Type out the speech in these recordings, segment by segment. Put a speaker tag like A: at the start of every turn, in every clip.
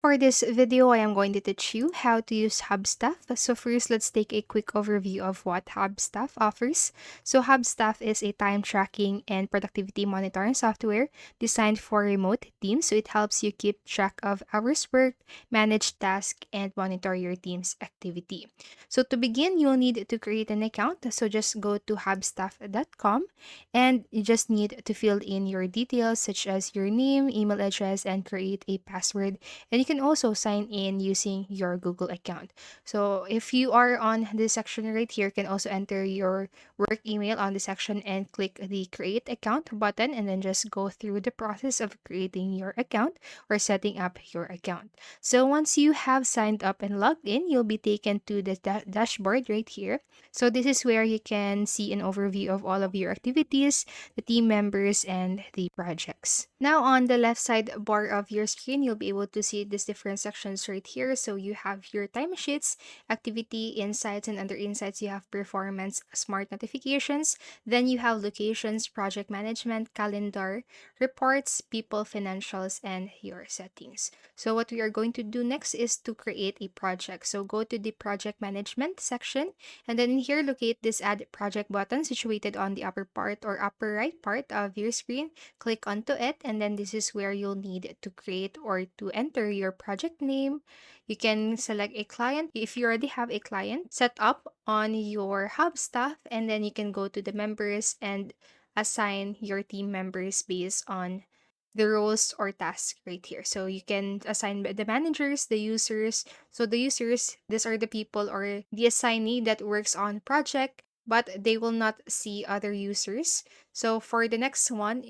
A: For this video, I am going to teach you how to use Hubstaff. So first, let's take a quick overview of what Hubstaff offers. So Hubstaff is a time tracking and productivity monitoring software designed for remote teams. So it helps you keep track of hours worked, manage tasks, and monitor your team's activity. So to begin, you'll need to create an account. So just go to hubstaff.com and you just need to fill in your details such as your name, email address, and create a password, and you can also sign in using your Google account. So if you are on this section right here, you can also enter your work email on the section and click the create account button and then just go through the process of creating your account or setting up your account. So once you have signed up and logged in, you'll be taken to the dashboard right here. So this is where you can see an overview of all of your activities, the team members, and the projects. Now on the left side bar of your screen, you'll be able to see these different sections right here. So you have your timesheets, activity, insights, and under insights, you have performance, smart notifications. Then you have locations, project management, calendar, reports, people, financials, and your settings. So what we are going to do next is to create a project. So go to the project management section, and then in here, locate this add project button situated on the upper part or upper right part of your screen. Click onto it, and then this is where you'll need to create or to enter your project name. You can select a client if you already have a client set up on your Hubstaff, and then you can go to the members and assign your team members based on the roles or tasks right here. So you can assign the managers, the users. So the users, these are the people or the assignee that works on project, but they will not see other users. So for the next one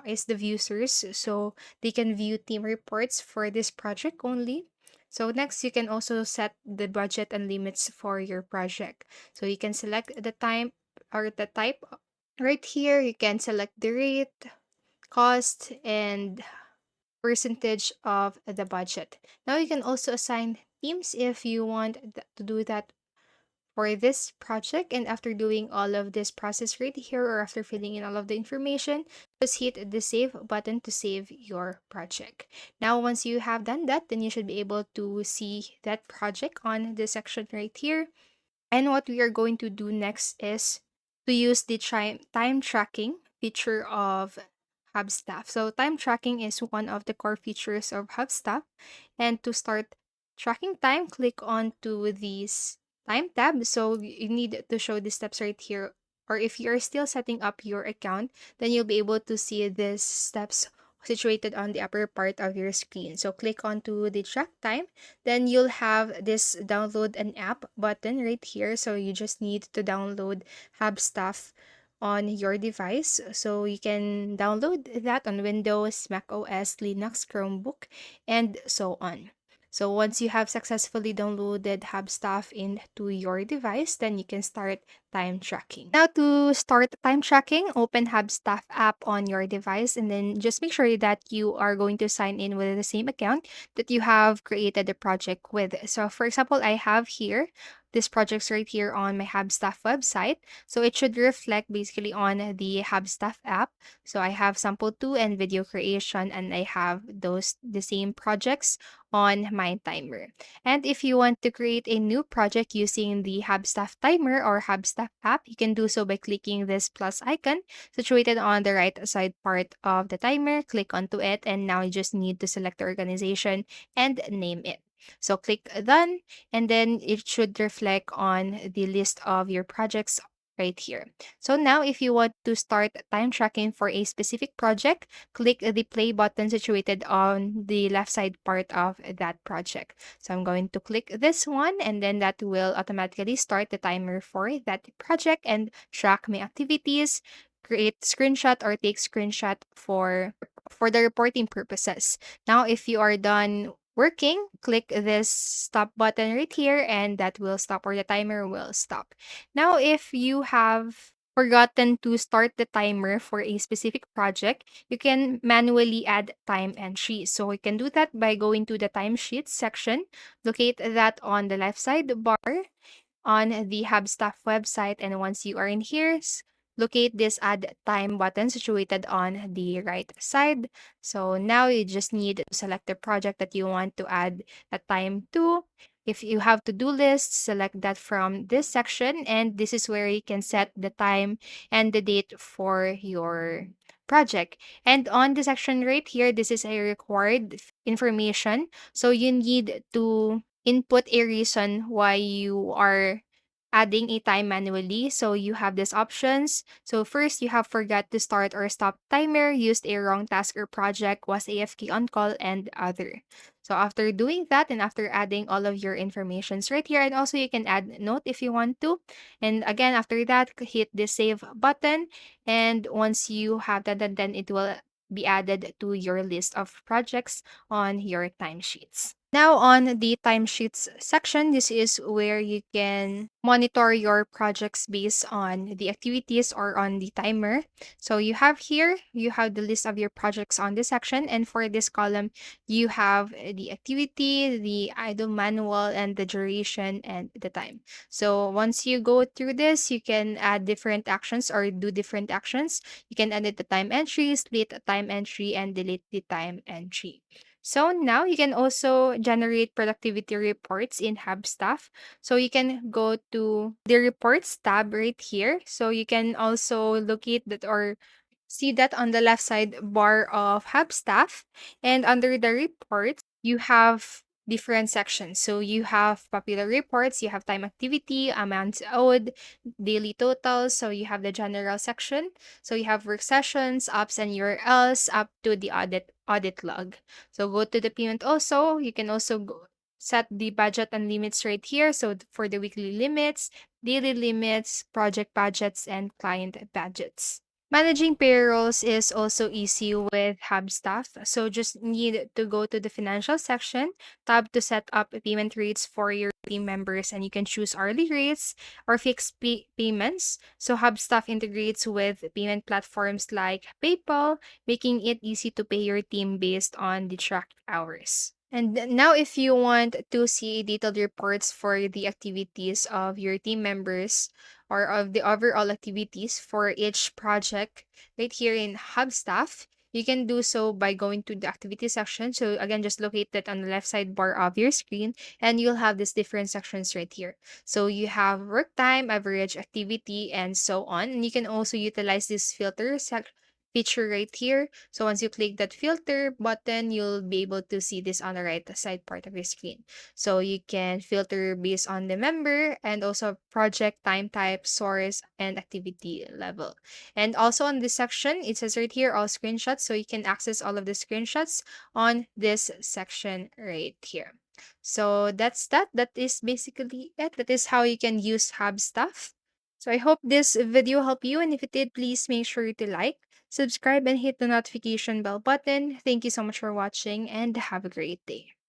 A: is the viewers. So they can view team reports for this project only. So next, you can also set the budget and limits for your project. So you can select the time or the type. Right here, you can select the rate, cost, and percentage of the budget. Now you can also assign teams if you want to do that for this project. And after doing all of this process right here or after filling in all of the information, just hit the save button to save your project. Now once you have done that, then you should be able to see that project on this section right here. And what we are going to do next is to use the time tracking feature of Hubstaff. So time tracking is one of the core features of Hubstaff. And to start tracking time, click on to this time tab. So you need to show the steps right here. Or if you're still setting up your account, then you'll be able to see these steps situated on the upper part of your screen. So click onto the track time. Then you'll have this download an app button right here. So you just need to download Hubstaff on your device. So you can download that on Windows, Mac OS, Linux, Chromebook, and so on. So once you have successfully downloaded Hubstaff into your device, then you can start time tracking. Now to start time tracking, open Hubstaff app on your device and then just make sure that you are going to sign in with the same account that you have created the project with. So for example, I have here this project's right here on my Hubstaff website. So it should reflect basically on the Hubstaff app. So I have sample 2 and video creation, and I have those the same projects on my timer. And if you want to create a new project using the Hubstaff timer or Hubstaff app, you can do so by clicking this plus icon situated on the right side part of the timer. Click onto it, and now you just need to select the organization and name it. So click done, and then it should reflect on the list of your projects right here. So now if you want to start time tracking for a specific project, click the play button situated on the left side part of that project. So I'm going to click this one, and then that will automatically start the timer for that project and track my activities, create screenshot or take screenshot for the reporting purposes. Now if you are done working, click this stop button right here, and that will stop or the timer will stop. Now, if you have forgotten to start the timer for a specific project, you can manually add time entry. So we can do that by going to the timesheets section, locate that on the left side bar on the Hubstaff website, and once you are in here, locate this add time button situated on the right side. So now you just need to select the project that you want to add a time to. If you have to-do lists, select that from this section, and this is where you can set the time and the date for your project. And on the section right here, this is a required information. So you need to input a reason why you are adding a time manually. So you have these options. So first, you have forgot to start or stop timer, used a wrong task or project, was AFK on call, and other. So after doing that and after adding all of your informations right here, and also you can add note if you want to. And again, after that, hit the save button. And once you have that, then it will be added to your list of projects on your timesheets. Now, on the timesheets section, this is where you can monitor your projects based on the activities or on the timer. So you have here, you have the list of your projects on this section. And for this column, you have the activity, the idle manual, and the duration and the time. So once you go through this, you can add different actions or do different actions. You can edit the time entry, split a time entry, and delete the time entry. So now you can also generate productivity reports in Hubstaff. So you can go to the reports tab right here. So you can also locate that or see that on the left side bar of Hubstaff. And under the reports, you have different sections. So you have popular reports, you have time activity, amounts owed, daily totals. So you have the general section. So you have work sessions, apps and URLs up to the audit log. So go to the payment also. You can also set the budget and limits right here. So for the weekly limits, daily limits, project budgets, and client budgets. Managing payrolls is also easy with Hubstaff. So just need to go to the financial section, tab to set up payment rates for your team members, and you can choose hourly rates or fixed payments. So Hubstaff integrates with payment platforms like PayPal, making it easy to pay your team based on the tracked hours. And now, if you want to see detailed reports for the activities of your team members, or of the overall activities for each project right here in Hubstaff, you can do so by going to the activity section. So again, just locate that on the left side bar of your screen, and you'll have these different sections right here. So you have work time, average activity, and so on. And you can also utilize this filter feature right here. So once you click that filter button, you'll be able to see this on the right side part of your screen. So you can filter based on the member and also project time type, source, and activity level. And also on this section, it says right here all screenshots. So you can access all of the screenshots on this section right here. So that's that. That is basically it. That is how you can use Hubstaff. So I hope this video helped you. And if it did, please make sure to like, subscribe, and hit the notification bell button. Thank you so much for watching and have a great day.